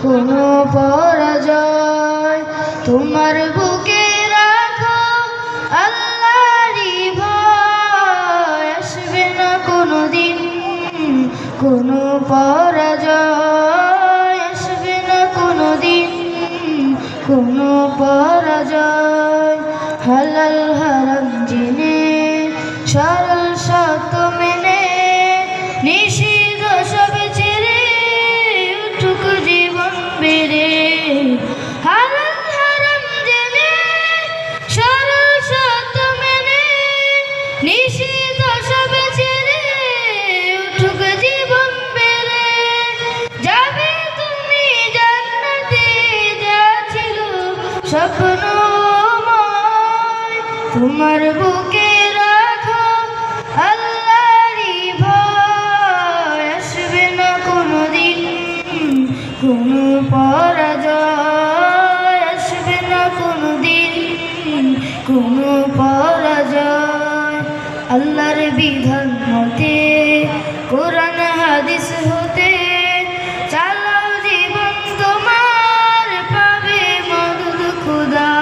কোনো পরাজয়। তোমার বুকে রাখো আল্লাহরই ভয়, আসবে না কোনোদিন কোনো পরাজয়, আসবে না কোনোদিন কোনো পরাজয়। হালাল হারাম জেনে সরল সত্য মেনে নিষিদ্ধ সব ছেড়ে উঠুক জীবন বেড়ে। হালাল হারাম জেনে সরল সত্য মেনে নিষিদ্ধ সব ছেড়ে উঠুক জীবন বেড়ে। যাবে তুমি জান্নাতে যা ছিল স্বপ্নময়, তোমার বুকে রাখো আল্লাহরই ভয়, আসবে না কোনোদিন কোনো পরাজয়, আসবে না কোনোদিন কোনো পরাজয়। আল্লাহর বিধান মতে কোরআন হাদিস হতে চালাও জীবন তোমার, পাবে মদদ খুদা।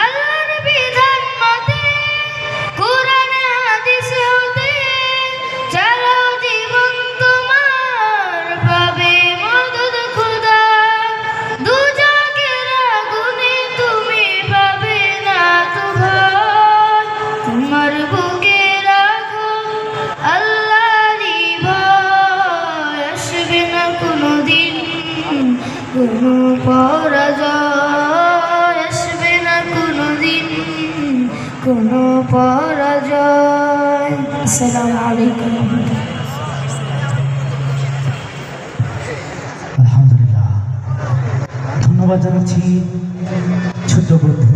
আল্লাহর বিধান মতে কোরআন হাদিস হতে চালাও জীবন তোমার, পাবে মদদ খুদা। দুজকের আগুনে তুমি পাবে না তো ভয়, তোমার বুকে রাখো আল্লাহরই ভয়, আসবে না কোনোদিন কোনো পরাজয়, আসবে না কোনোদিন কোনো পরাজয়। আসসালামু আলাইকুম। আলহামদুলিল্লাহ, ধন্যবাদ জানাচ্ছি ছোট্ট বন্ধু